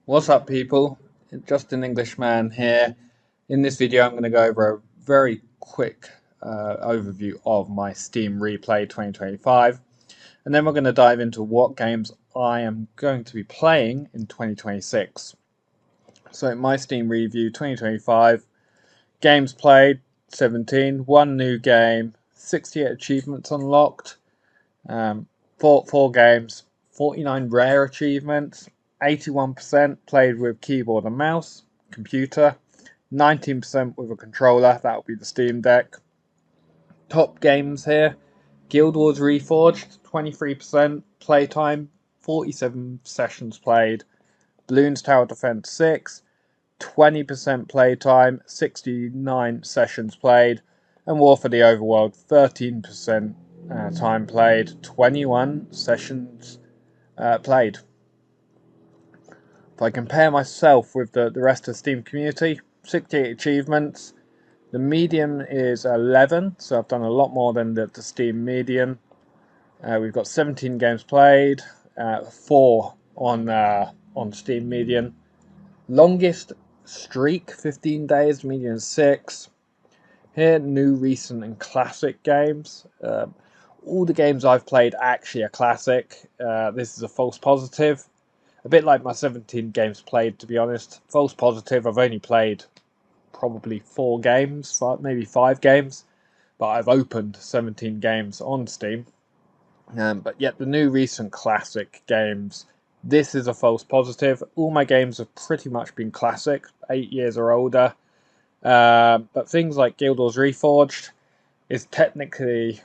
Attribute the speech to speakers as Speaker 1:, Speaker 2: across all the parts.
Speaker 1: What's up, people? Just an Englishman here. In this video, I'm going to go over a very quick overview of my Steam Replay 2025, and then we're going to dive into what games I am going to be playing in 2026. So, my Steam review 2025, games played 17, one new game, 68 achievements unlocked, four games, 49 rare achievements, 81% played with keyboard and mouse, computer, 19% with a controller, that will be the Steam Deck. Top games here: Guild Wars Reforged, 23% playtime, 47 sessions played. Bloons Tower Defense 6, 20% playtime, 69 sessions played. And War for the Overworld, 13% time played, 21 sessions played. If I compare myself with the rest of the Steam community, 68 achievements. The median is 11, so I've done a lot more than the Steam median. We've got 17 games played, 4 on Steam median. Longest streak, 15 days, median 6. Here, new, recent, and classic games. All the games I've played actually are classic. This is a false positive. A bit like my 17 games played, to be honest. False positive, I've only played probably 4 games, maybe 5 games, but I've opened 17 games on Steam. But yet the new recent classic games, this is a false positive. All my games have pretty much been classic, 8 years or older. But things like Guild Wars Reforged is technically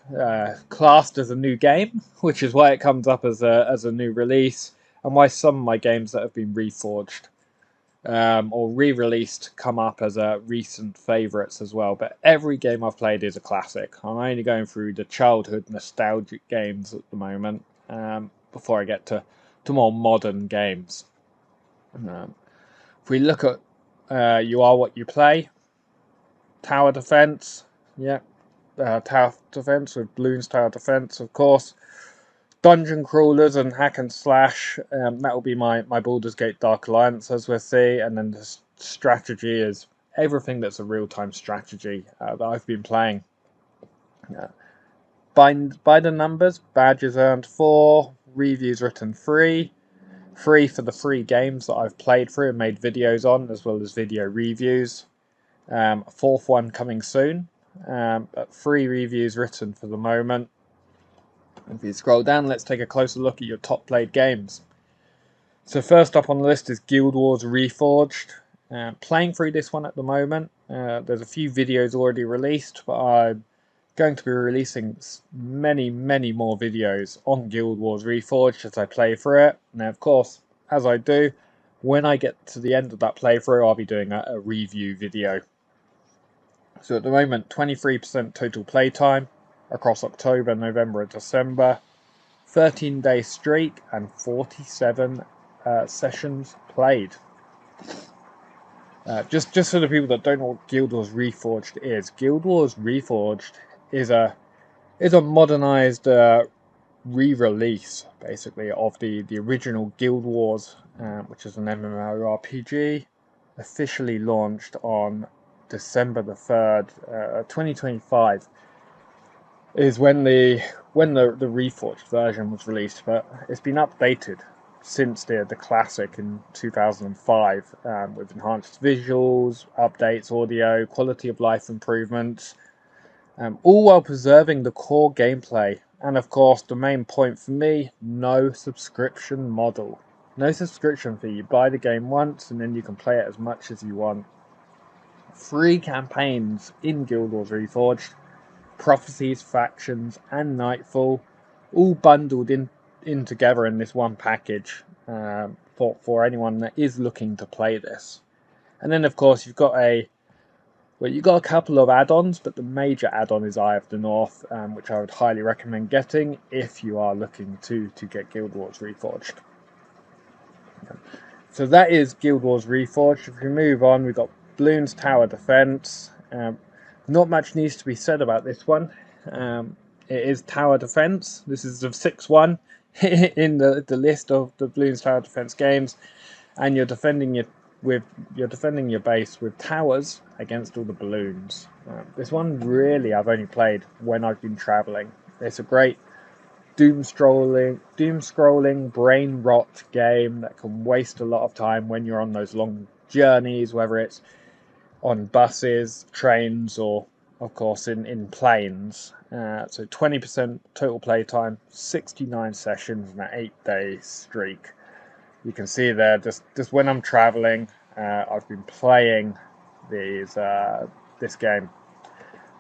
Speaker 1: classed as a new game, which is why it comes up as a new release, and why some of my games that have been reforged or re-released come up as recent favourites as well. But every game I've played is a classic. I'm only going through the childhood nostalgic games at the moment before I get to more modern games. If we look at You Are What You Play, Tower Defense, yeah, Tower Defense with Bloons Tower Defense, of course. Dungeon crawlers and hack and slash, that will be my Baldur's Gate Dark Alliance, as we'll see. And then the strategy is everything that's a real-time strategy that I've been playing. By the numbers, badges earned 4, reviews written 3 for the 3 games that I've played through and made videos on, as well as video reviews. A 4th one coming soon, but 3 reviews written for the moment. If you scroll down, let's take a closer look at your top played games. So first up on the list is Guild Wars Reforged. Playing through this one at the moment. There's a few videos already released, but I'm going to be releasing many more videos on Guild Wars Reforged as I play through it. Now, of course, as I do, when I get to the end of that playthrough, I'll be doing a review video. So at the moment, 23% total playtime across October, November, and December. 13-day streak and 47 sessions played. Just for the people that don't know what Guild Wars Reforged is, Guild Wars Reforged is a modernized re-release, basically, of the original Guild Wars, which is an MMORPG, officially launched on December the 3rd, 2025. Is when the Reforged version was released, but it's been updated since the classic in 2005 with enhanced visuals, updates, audio, quality of life improvements, all while preserving the core gameplay. And of course, the main point for me: no subscription model, no subscription fee. You buy the game once, and then you can play it as much as you want. 3 campaigns in Guild Wars Reforged. Prophecies, Factions, and Nightfall, all bundled in together in this one package for anyone that is looking to play this. And then, of course, you've got a couple of add-ons, but the major add-on is Eye of the North, which I would highly recommend getting if you are looking to get Guild Wars Reforged. So that is Guild Wars Reforged. If we move on, we've got Bloons Tower Defense. Not much needs to be said about this one. It is Tower Defense. This is the 6th one in the list of the Bloons Tower Defense games. and you're defending your base with towers against all the balloons. This one really I've only played when I've been traveling. It's a great doom scrolling brain rot game that can waste a lot of time when you're on those long journeys, whether it's on buses, trains, or of course in planes. So 20% total playtime, 69 sessions, and an 8-day streak. You can see there, just when I'm traveling, I've been playing this game.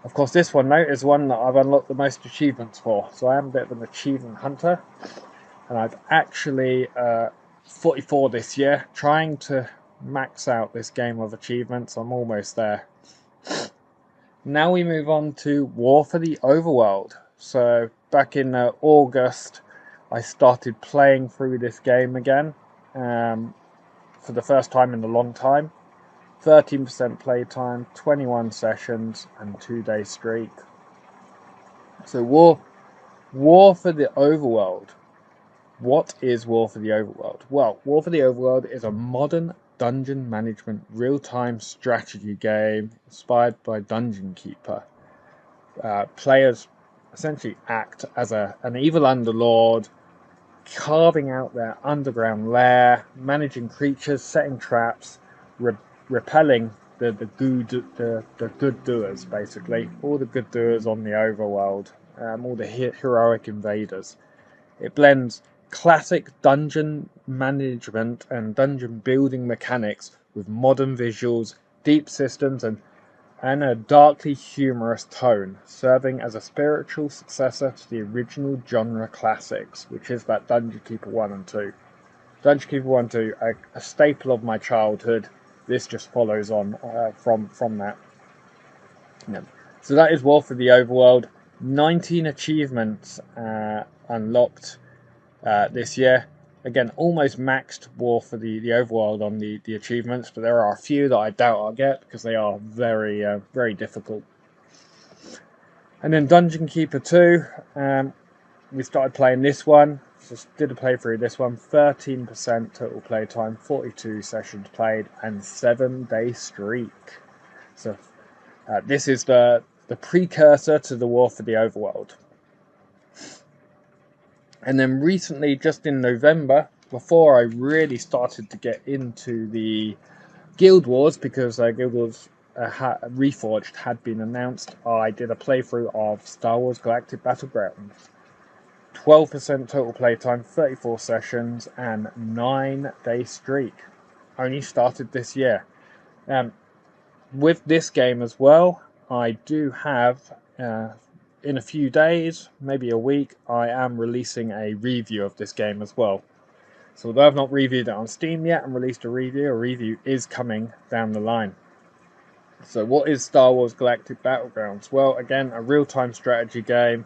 Speaker 1: Of course, this one though is one that I've unlocked the most achievements for, so I am a bit of an achievement hunter, and I've actually 44 this year, trying to max out this game of achievements. I'm almost there. Now we move on to War for the Overworld. So back in August, I started playing through this game again for the first time in a long time. 13% playtime, 21 sessions, and 2-day streak. So War for the Overworld. What is War for the Overworld? Well, War for the Overworld is a modern dungeon management real-time strategy game inspired by Dungeon Keeper. Players essentially act as an evil underlord, carving out their underground lair, managing creatures, setting traps, repelling the good doers, basically. All the good doers on the overworld, all the heroic invaders. It blends classic dungeon management and dungeon building mechanics with modern visuals, deep systems, and a darkly humorous tone, serving as a spiritual successor to the original genre classics, which is that Dungeon Keeper 1 and 2. Dungeon Keeper 1 and 2, a staple of my childhood. This just follows on from that. Yeah. So that is War for the Overworld. 19 achievements unlocked this year. Again, almost maxed War for the Overworld on the achievements, but there are a few that I doubt I'll get because they are very, very difficult. And then Dungeon Keeper 2, we started playing this one. Just did a playthrough this one. 13% total playtime, 42 sessions played, and 7-day streak. So this is the precursor to the War for the Overworld. And then recently, just in November, before I really started to get into the Guild Wars, because Guild Wars Reforged had been announced, I did a playthrough of Star Wars Galactic Battlegrounds. 12% total playtime, 34 sessions, and 9-day streak. Only started this year. With this game as well, I do have, in a few days, maybe a week, I am releasing a review of this game as well. So although I've not reviewed it on Steam yet and released a review is coming down the line. So what is Star Wars Galactic Battlegrounds? Well, again, a real-time strategy game,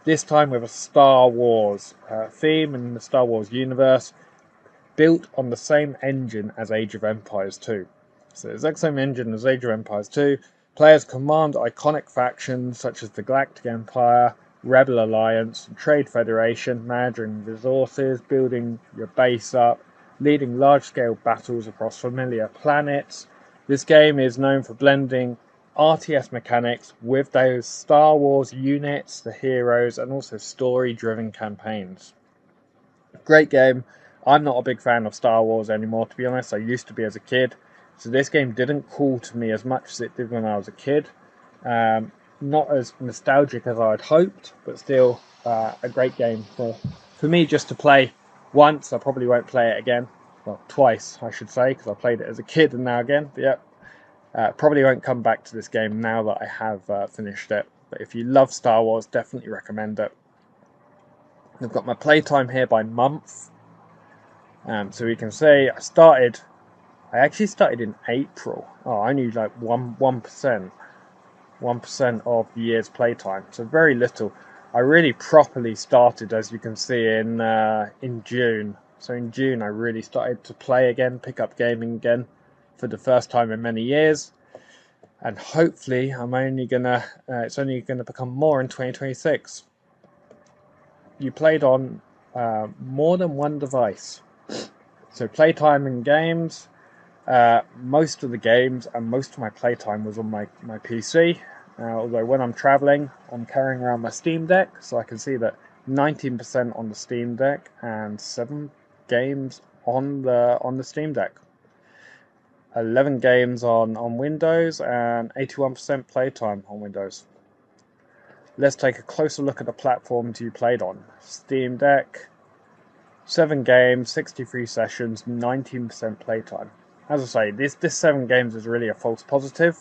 Speaker 1: this time with a Star Wars theme in the Star Wars universe, built on the same engine as Age of Empires 2. So the exact same engine as Age of Empires 2. Players command iconic factions such as the Galactic Empire, Rebel Alliance, and Trade Federation, managing resources, building your base up, leading large-scale battles across familiar planets. This game is known for blending RTS mechanics with those Star Wars units, the heroes, and also story-driven campaigns. Great game. I'm not a big fan of Star Wars anymore, to be honest. I used to be as a kid. So this game didn't call to me as much as it did when I was a kid. Not as nostalgic as I'd hoped, but still a great game for me just to play once. I probably won't play it again. Well, twice, I should say, because I played it as a kid and now again. But yeah, probably won't come back to this game now that I have finished it. But if you love Star Wars, definitely recommend it. I've got my playtime here by month. So we can say I actually started in April. Oh, only like 1% of the year's playtime. So very little. I really properly started, as you can see, in June. So in June I really started to play again, pick up gaming again for the first time in many years. And hopefully it's only gonna become more in 2026. You played on more than one device. So playtime in games, most of the games and most of my playtime was on my PC. Although when I'm traveling, I'm carrying around my Steam Deck, so I can see that 19% on the Steam Deck and 7 games on the Steam Deck. 11 games on Windows and 81% playtime on Windows. Let's take a closer look at the platforms you played on. Steam Deck, 7 games, 63 sessions, 19% playtime. As I say, this 7 games is really a false positive.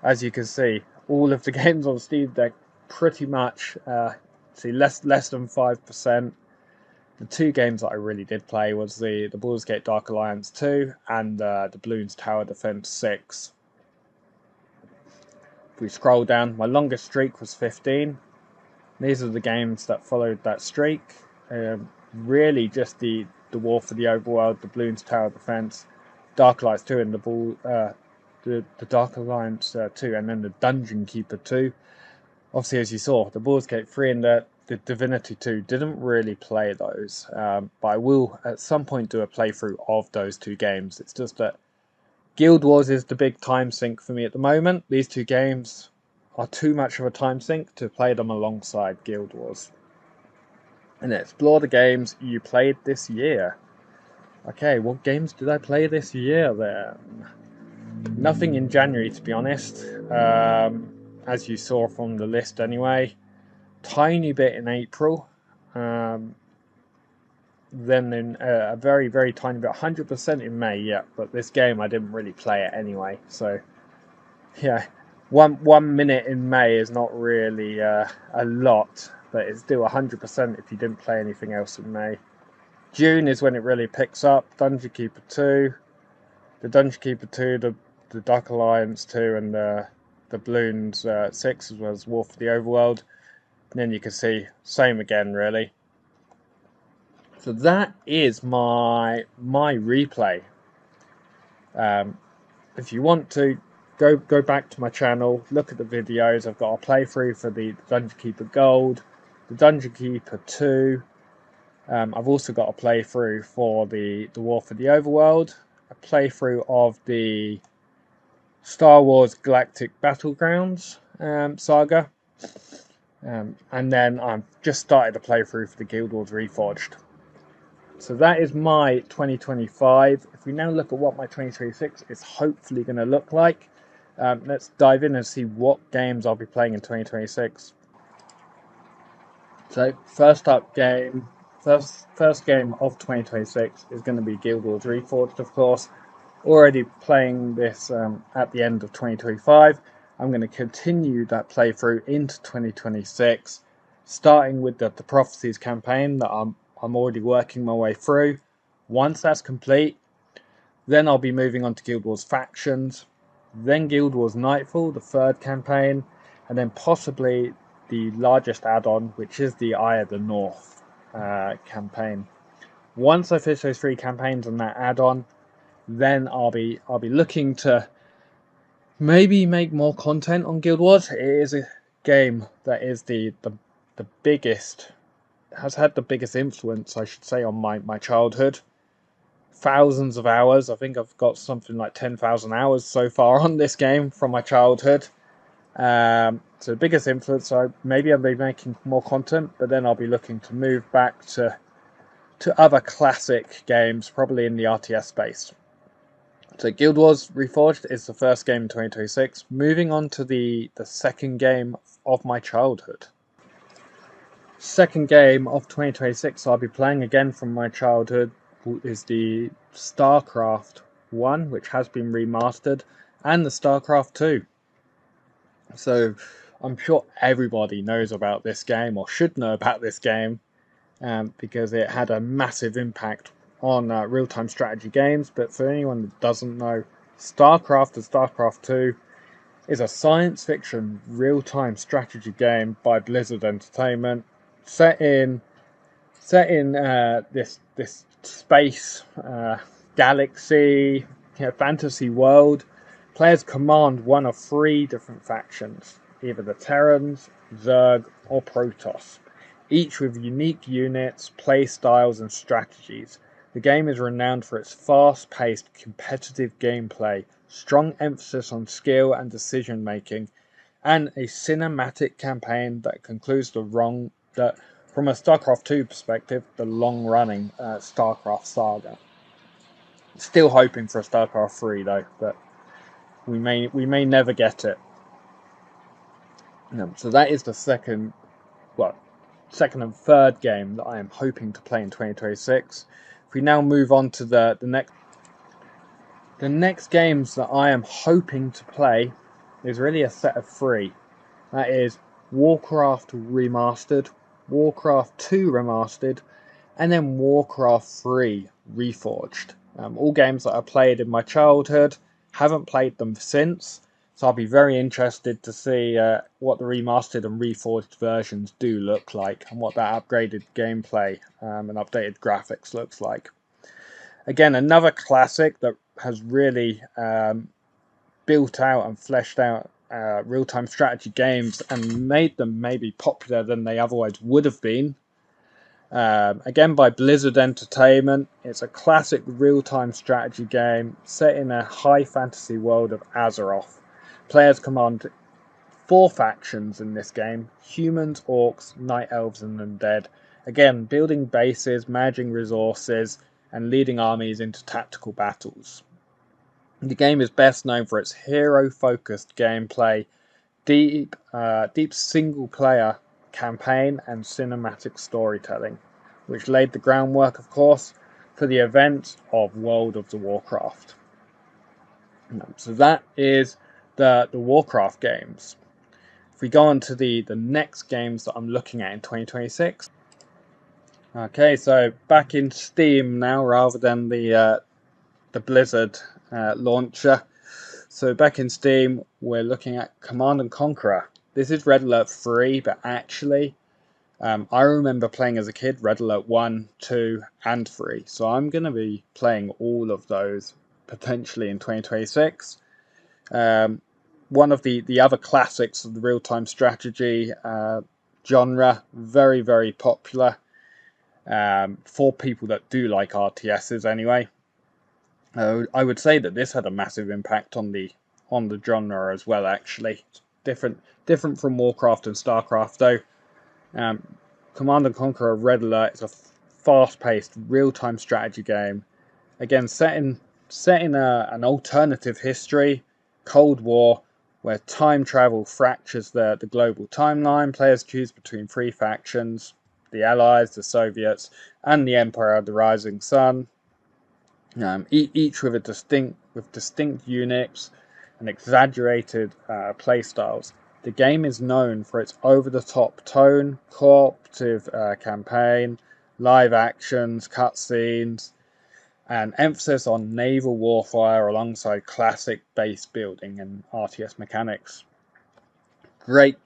Speaker 1: As you can see, all of the games on Steam Deck pretty much see less than 5%. The 2 games that I really did play was the Baldur's Gate Dark Alliance 2 and the Bloons Tower Defense 6. If we scroll down, my longest streak was 15. These are the games that followed that streak. Really just the War for the Overworld, the Bloons Tower Defense, Dark Alliance 2 and the Dark Alliance 2 and then the Dungeon Keeper 2. Obviously, as you saw, the Baldur's Gate 3 and the Divinity 2 didn't really play those, but I will at some point do a playthrough of those 2 games. It's just that Guild Wars is the big time sink for me at the moment. These 2 games are too much of a time sink to play them alongside Guild Wars. And explore the games you played this year. Okay, what games did I play this year then? Nothing in January, to be honest. As you saw from the list anyway. Tiny bit in April. Then in a very, very tiny bit, 100% in May, yeah. But this game, I didn't really play it anyway. So, yeah, 1 minute in May is not really a lot. But it's still 100% if you didn't play anything else in May. June is when it really picks up. Dungeon Keeper 2. The Dungeon Keeper 2, the Dark Alliance 2, and the Bloons 6, as well as War for the Overworld. And then you can see, same again, really. So that is my replay. If you want to, go back to my channel, look at the videos. I've got a playthrough for the Dungeon Keeper Gold, the Dungeon Keeper 2. I've also got a playthrough for the War for the Overworld, a playthrough of the Star Wars Galactic Battlegrounds saga, and then I've just started a playthrough for the Guild Wars Reforged. So that is my 2025. If we now look at what my 2026 is hopefully going to look like, let's dive in and see what games I'll be playing in 2026. So first game of 2026 is going to be Guild Wars Reforged, of course. Already playing this at the end of 2025. I'm going to continue that playthrough into 2026, starting with the Prophecies campaign that I'm already working my way through. Once that's complete, then I'll be moving on to Guild Wars Factions, then Guild Wars Nightfall, the 3rd campaign, and then possibly the largest add-on, which is the Eye of the North campaign. Once I finish those 3 campaigns and that add-on, then I'll be looking to maybe make more content on Guild Wars. It is a game that is the biggest, has had the biggest influence, I should say, on my childhood. Thousands of hours. I think I've got something like 10,000 hours so far on this game from my childhood. So the biggest influence. So maybe I'll be making more content, but then I'll be looking to move back to other classic games, probably in the RTS space. So Guild Wars Reforged is the first game in 2026. Moving on to the second game of my childhood. Second game of 2026 I'll be playing again from my childhood is the StarCraft 1, which has been remastered, and the StarCraft 2. So I'm sure everybody knows about this game, or should know about this game, because it had a massive impact on real-time strategy games. But for anyone that doesn't know, StarCraft and StarCraft 2 is a science fiction real-time strategy game by Blizzard Entertainment, set in this space galaxy, fantasy world. Players command one of 3 different factions, either the Terrans, Zerg, or Protoss, each with unique units, play styles, and strategies. The game is renowned for its fast-paced, competitive gameplay, strong emphasis on skill and decision-making, and a cinematic campaign that concludes from a StarCraft 2 perspective, the long-running StarCraft saga. Still hoping for a StarCraft 3 though, but we may never get it. So that is the second and third game that I am hoping to play in 2026. If we now move on to the next games that I am hoping to play, is really a set of three. That is Warcraft Remastered, Warcraft 2 Remastered, and then Warcraft 3 Reforged. All games that I played in my childhood, haven't played them since, so I'll be very interested to see what the remastered and reforged versions do look like, and what that upgraded gameplay and updated graphics looks like. Again, another classic that has really built out and fleshed out real-time strategy games and made them maybe popular than they otherwise would have been. Again, by Blizzard Entertainment. It's a classic real-time strategy game set in a high fantasy world of Azeroth. Players command 4 factions in this game: humans, orcs, night elves, and undead. Again, building bases, managing resources, and leading armies into tactical battles. The game is best known for its hero-focused gameplay, deep single-player campaign, and cinematic storytelling, which laid the groundwork, of course, for the events of World of Warcraft. So that is the Warcraft games. If we go on to the next games that I'm looking at in 2026. Okay, so back in Steam now rather than the Blizzard launcher. So back in Steam, we're looking at Command & Conquer. This is Red Alert 3, but actually, I remember playing as a kid Red Alert 1, 2, and 3. So I'm going to be playing all of those potentially in 2026. One of the other classics of the real-time strategy genre, very, very popular for people that do like RTSs anyway. I would say that this had a massive impact on the genre as well. Actually, different from Warcraft and StarCraft though. Command & Conquer Red Alert is a fast-paced real-time strategy game. Again, set in an alternative history, Cold War, where time travel fractures the global timeline. Players choose between 3 factions: the Allies, the Soviets, and the Empire of the Rising Sun. Each with distinct units and exaggerated playstyles. The game is known for its over-the-top tone, cooperative campaign, live actions, cutscenes, and emphasis on naval warfare alongside classic base building and RTS mechanics. Great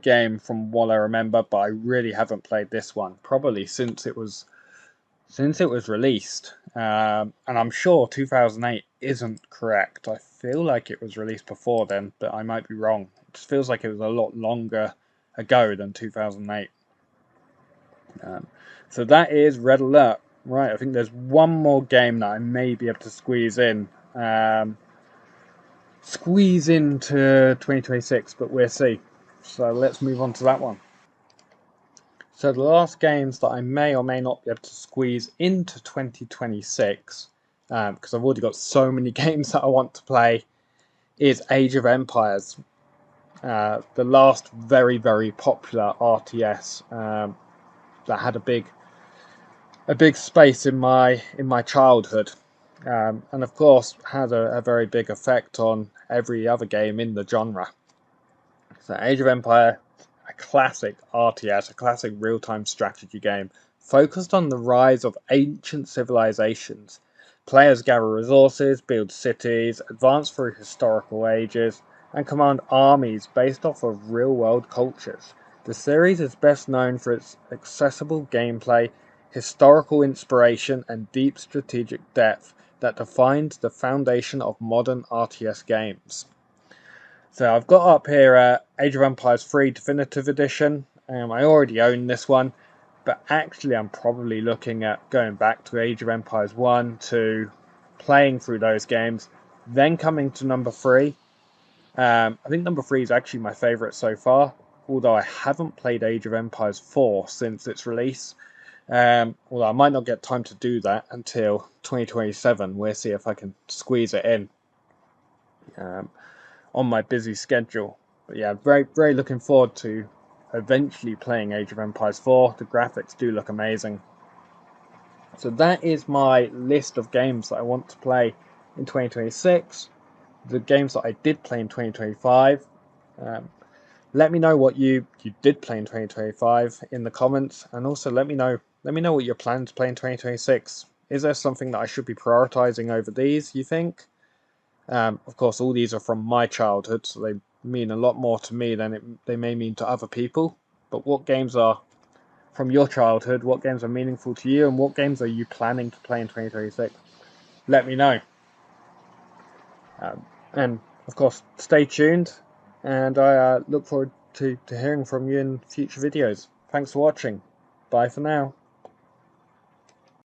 Speaker 1: game from what I remember, but I really haven't played this one probably since it was released. And I'm sure 2008 isn't correct. I feel like it was released before then, but I might be wrong. It just feels like it was a lot longer ago than 2008. So that is Red Alert. Right, I think there's one more game that I may be able to squeeze into 2026, but we'll see. So let's move on to that one. So the last games that I may or may not be able to squeeze into 2026, because I've already got so many games that I want to play, is Age of Empires. The last very, very popular RTS that had a big space in my childhood, and of course had a very big effect on every other game in the genre. So Age of Empire, a classic RTS, a classic real-time strategy game focused on the rise of ancient civilizations. Players gather resources, build cities, advance through historical ages, and command armies based off of real-world cultures. The series is best known for its accessible gameplay, historical inspiration, and deep strategic depth that defines the foundation of modern RTS games. So I've got up here Age of Empires 3 Definitive Edition. I already own this one. but actually I'm probably looking at going back to Age of Empires 1, 2, playing through those games, then coming to number 3. I think number 3 is actually my favourite so far, although I haven't played Age of Empires 4 since its release. Although I might not get time to do that until 2027. We'll see if I can squeeze it in on my busy schedule. But yeah, very looking forward to eventually playing Age of Empires 4. The graphics do look amazing. So that is my list of games that I want to play in 2026. The games that I did play in 2025. Let me know what you did play in 2025 in the comments, and also let me know what you're planning to play in 2026. Is there something that I should be prioritizing over these, you think? Of course, all these are from my childhood, so they mean a lot more to me than they may mean to other people. But what games are from your childhood? What games are meaningful to you, and what games are you planning to play in 2026? Let me know. And of course, stay tuned, and I look forward to hearing from you in future videos. Thanks for watching. Bye for now.